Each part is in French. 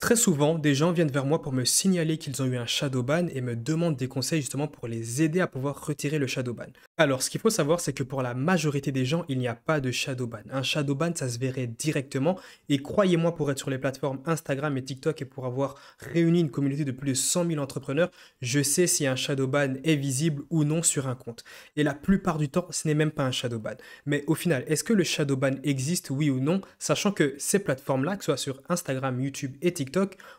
Très souvent, des gens viennent vers moi pour me signaler qu'ils ont eu un shadow ban et me demandent des conseils justement pour les aider à pouvoir retirer le shadow ban. Alors, ce qu'il faut savoir, c'est que pour la majorité des gens, il n'y a pas de shadow ban. Un shadow ban, ça se verrait directement. Et croyez-moi, pour être sur les plateformes Instagram et TikTok et pour avoir réuni une communauté de plus de 100 000 entrepreneurs, je sais si un shadow ban est visible ou non sur un compte. Et la plupart du temps, ce n'est même pas un shadow ban. Mais au final, est-ce que le shadow ban existe, oui ou non, sachant que ces plateformes-là, que ce soit sur Instagram, YouTube et TikTok,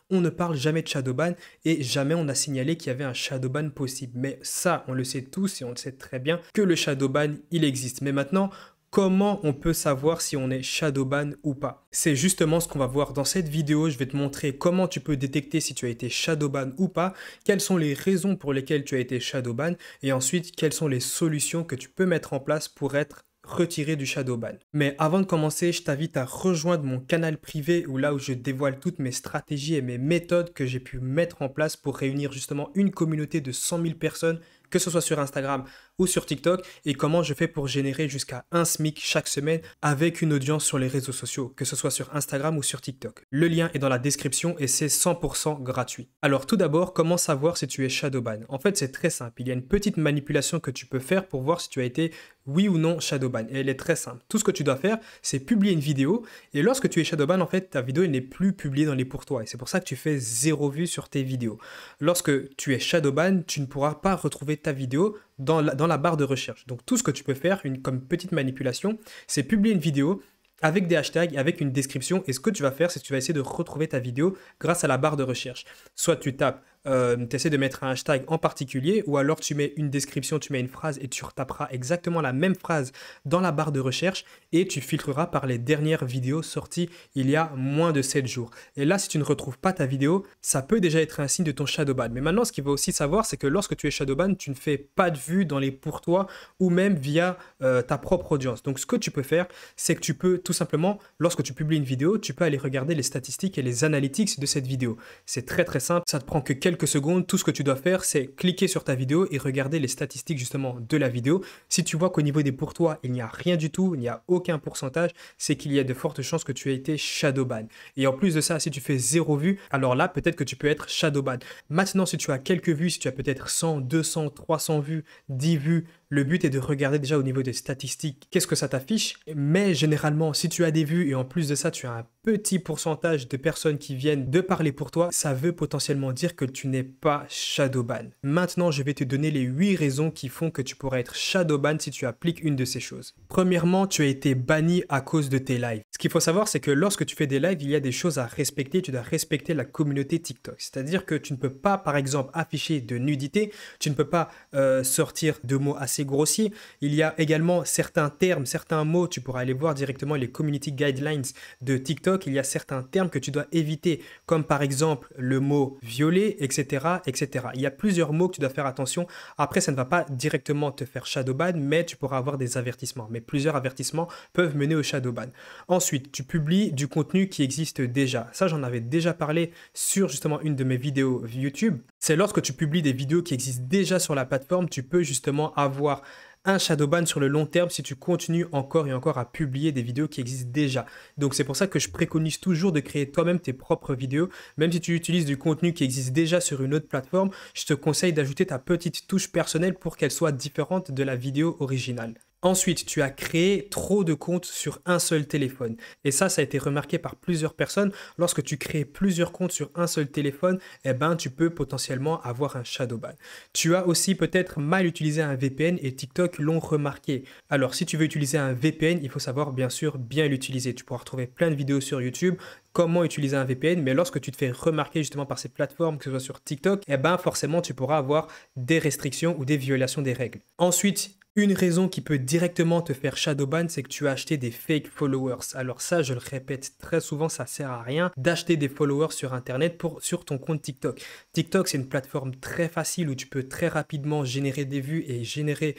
on ne parle jamais de shadowban et jamais on a signalé qu'il y avait un shadowban possible. Mais ça, on le sait tous et on le sait très bien que le shadowban, il existe. Mais maintenant, comment on peut savoir si on est shadowban ou pas? C'est justement ce qu'on va voir dans cette vidéo. Je vais te montrer comment tu peux détecter si tu as été shadowban ou pas, quelles sont les raisons pour lesquelles tu as été shadowban et ensuite quelles sont les solutions que tu peux mettre en place pour être retiré du shadowban. Mais avant de commencer, je t'invite à rejoindre mon canal privé où je dévoile toutes mes stratégies et mes méthodes que j'ai pu mettre en place pour réunir justement une communauté de 100 000 personnes, que ce soit sur Instagram ou sur TikTok, et comment je fais pour générer jusqu'à un SMIC chaque semaine avec une audience sur les réseaux sociaux, que ce soit sur Instagram ou sur TikTok. Le lien est dans la description et c'est 100% gratuit. Alors tout d'abord, comment savoir si tu es shadowban? En fait, c'est très simple. Il y a une petite manipulation que tu peux faire pour voir si tu as été oui ou non shadowban. Et elle est très simple. Tout ce que tu dois faire, c'est publier une vidéo. Et lorsque tu es shadowban, en fait, ta vidéo elle n'est plus publiée dans les pour toi. Et c'est pour ça que tu fais 0 vue sur tes vidéos. Lorsque tu es shadowban, tu ne pourras pas retrouver ta vidéo dans la barre de recherche. Donc tout ce que tu peux faire, comme petite manipulation, c'est publier une vidéo avec des hashtags, avec une description. Et ce que tu vas faire, c'est que tu vas essayer de retrouver ta vidéo grâce à la barre de recherche. Soit tu tapes, tu essaies de mettre un hashtag en particulier, ou alors tu mets une description, tu mets une phrase et tu retaperas exactement la même phrase dans la barre de recherche et tu filtreras par les dernières vidéos sorties il y a moins de 7 jours. Et là, si tu ne retrouves pas ta vidéo, ça peut déjà être un signe de ton shadowban. Mais maintenant, ce qu'il faut aussi savoir, c'est que lorsque tu es shadowban, tu ne fais pas de vues dans les pour toi ou même via ta propre audience. Donc, ce que tu peux faire, c'est que tu peux tout simplement, lorsque tu publies une vidéo, tu peux aller regarder les statistiques et les analytics de cette vidéo. C'est très très simple, ça te prend que quelques secondes. Tout ce que tu dois faire, c'est cliquer sur ta vidéo et regarder les statistiques justement de la vidéo. Si tu vois qu'au niveau des pour toi, il n'y a rien du tout, il n'y a aucun pourcentage, c'est qu'il y a de fortes chances que tu aies été shadowban. Et en plus de ça, si tu fais 0 vue, alors là, peut-être que tu peux être shadowban. Maintenant, si tu as quelques vues, si tu as peut-être 100, 200, 300 vues, 10 vues, le but est de regarder déjà au niveau des statistiques qu'est-ce que ça t'affiche. Mais généralement, si tu as des vues et en plus de ça, tu as un petit pourcentage de personnes qui viennent de parler pour toi, ça veut potentiellement dire que tu n'es pas shadowban. Maintenant, je vais te donner les 8 raisons qui font que tu pourrais être shadowban si tu appliques une de ces choses. Premièrement, tu as été banni à cause de tes lives. Ce qu'il faut savoir, c'est que lorsque tu fais des lives, il y a des choses à respecter. Tu dois respecter la communauté TikTok. C'est-à-dire que tu ne peux pas, par exemple, afficher de nudité. Tu ne peux pas sortir de mots assez grossiers. Il y a également certains termes, certains mots. Tu pourras aller voir directement les community guidelines de TikTok. Il y a certains termes que tu dois éviter, comme par exemple le mot violet, etc., etc. Il y a plusieurs mots que tu dois faire attention. Après, ça ne va pas directement te faire shadowban, mais tu pourras avoir des avertissements. Mais plusieurs avertissements peuvent mener au shadowban. Ensuite, tu publies du contenu qui existe déjà. Ça, j'en avais déjà parlé sur justement une de mes vidéos YouTube. C'est lorsque tu publies des vidéos qui existent déjà sur la plateforme, tu peux justement avoir un shadowban sur le long terme si tu continues encore et encore à publier des vidéos qui existent déjà. Donc c'est pour ça que je préconise toujours de créer toi-même tes propres vidéos. Même si tu utilises du contenu qui existe déjà sur une autre plateforme, je te conseille d'ajouter ta petite touche personnelle pour qu'elle soit différente de la vidéo originale. Ensuite, tu as créé trop de comptes sur un seul téléphone. Et ça a été remarqué par plusieurs personnes. Lorsque tu crées plusieurs comptes sur un seul téléphone, eh ben, tu peux potentiellement avoir un shadowban. Tu as aussi peut-être mal utilisé un VPN et TikTok l'ont remarqué. Alors, si tu veux utiliser un VPN, il faut savoir bien sûr bien l'utiliser. Tu pourras retrouver plein de vidéos sur YouTube comment utiliser un VPN, mais lorsque tu te fais remarquer justement par ces plateformes, que ce soit sur TikTok, eh ben forcément tu pourras avoir des restrictions ou des violations des règles. Ensuite, une raison qui peut directement te faire shadowban, c'est que tu as acheté des fake followers. Alors ça, je le répète très souvent, ça sert à rien d'acheter des followers sur Internet sur ton compte TikTok. TikTok, c'est une plateforme très facile où tu peux très rapidement générer des vues et générer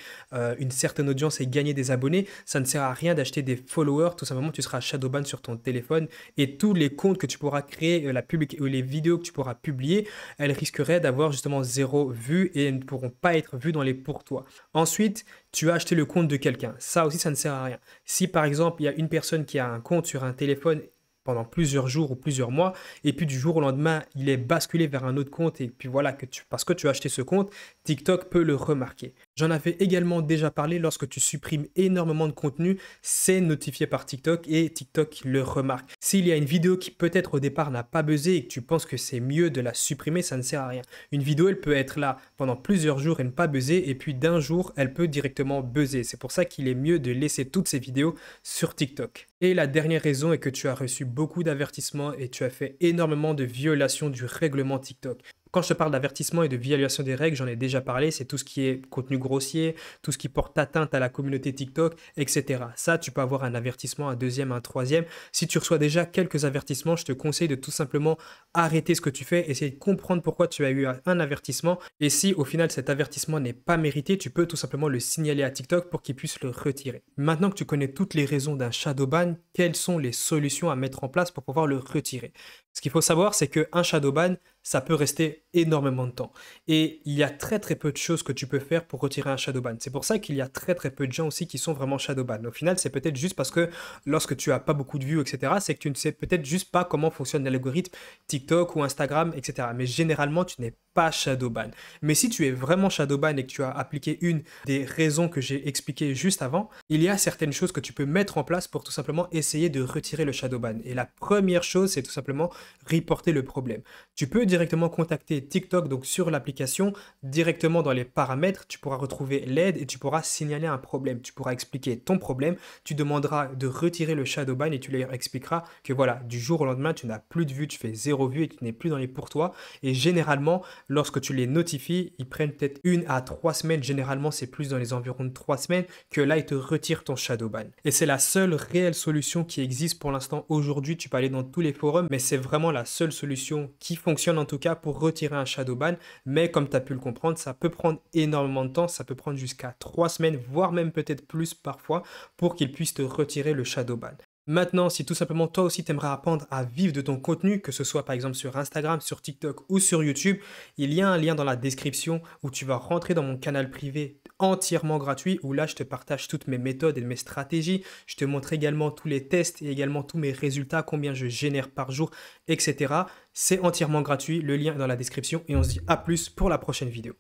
une certaine audience et gagner des abonnés. Ça ne sert à rien d'acheter des followers, tout simplement tu seras shadowban sur ton téléphone et tous les comptes que tu pourras créer, ou les vidéos que tu pourras publier, elles risqueraient d'avoir justement 0 vue et elles ne pourront pas être vues dans les pour toi. Ensuite, tu as acheté le compte de quelqu'un. Ça aussi, ça ne sert à rien. Si par exemple, il y a une personne qui a un compte sur un téléphone pendant plusieurs jours ou plusieurs mois, et puis du jour au lendemain, il est basculé vers un autre compte, et puis voilà, parce que tu as acheté ce compte, TikTok peut le remarquer. J'en avais également déjà parlé, lorsque tu supprimes énormément de contenu, c'est notifié par TikTok et TikTok le remarque. S'il y a une vidéo qui peut-être au départ n'a pas buzzé et que tu penses que c'est mieux de la supprimer, ça ne sert à rien. Une vidéo, elle peut être là pendant plusieurs jours et ne pas buzzer, et puis d'un jour, elle peut directement buzzer. C'est pour ça qu'il est mieux de laisser toutes ces vidéos sur TikTok. Et la dernière raison est que tu as reçu beaucoup d'avertissements et tu as fait énormément de violations du règlement TikTok. Quand je te parle d'avertissement et de violation des règles, j'en ai déjà parlé, c'est tout ce qui est contenu grossier, tout ce qui porte atteinte à la communauté TikTok, etc. Ça, tu peux avoir un avertissement, un deuxième, un troisième. Si tu reçois déjà quelques avertissements, je te conseille de tout simplement arrêter ce que tu fais, essayer de comprendre pourquoi tu as eu un avertissement. Et si au final cet avertissement n'est pas mérité, tu peux tout simplement le signaler à TikTok pour qu'il puisse le retirer. Maintenant que tu connais toutes les raisons d'un shadow ban, quelles sont les solutions à mettre en place pour pouvoir le retirer? Ce qu'il faut savoir, c'est qu'un shadow ban, ça peut rester énormément de temps. Et il y a très très peu de choses que tu peux faire pour retirer un shadow ban. C'est pour ça qu'il y a très très peu de gens aussi qui sont vraiment shadow ban. Au final, c'est peut-être juste parce que lorsque tu as pas beaucoup de vues, etc., c'est que tu ne sais peut-être juste pas comment fonctionne l'algorithme TikTok ou Instagram, etc. Mais généralement, tu n'es pas shadow ban. Mais si tu es vraiment shadow ban et que tu as appliqué une des raisons que j'ai expliquées juste avant, il y a certaines choses que tu peux mettre en place pour tout simplement essayer de retirer le shadow ban. Et la première chose, c'est tout simplement reporter le problème. Tu peux directement contacter TikTok, donc sur l'application, directement dans les paramètres, tu pourras retrouver l'aide et tu pourras signaler un problème. Tu pourras expliquer ton problème, tu demanderas de retirer le shadow ban et tu leur expliqueras que voilà, du jour au lendemain, tu n'as plus de vues, tu fais 0 vue et tu n'es plus dans les pour toi. Et généralement, lorsque tu les notifies, ils prennent peut-être 1 à 3 semaines. Généralement, c'est plus dans les environs de 3 semaines que là, ils te retirent ton shadow ban. Et c'est la seule réelle solution qui existe pour l'instant aujourd'hui. Tu peux aller dans tous les forums, mais c'est vraiment la seule solution qui fonctionne en tout cas pour retirer un shadow ban. Mais comme tu as pu le comprendre, ça peut prendre énormément de temps. Ça peut prendre jusqu'à 3 semaines, voire même peut-être plus parfois, pour qu'ils puissent te retirer le shadow ban. Maintenant, si tout simplement toi aussi t'aimerais apprendre à vivre de ton contenu, que ce soit par exemple sur Instagram, sur TikTok ou sur YouTube, il y a un lien dans la description où tu vas rentrer dans mon canal privé entièrement gratuit où là je te partage toutes mes méthodes et mes stratégies. Je te montre également tous les tests et également tous mes résultats, combien je génère par jour, etc. C'est entièrement gratuit, le lien est dans la description et on se dit à plus pour la prochaine vidéo.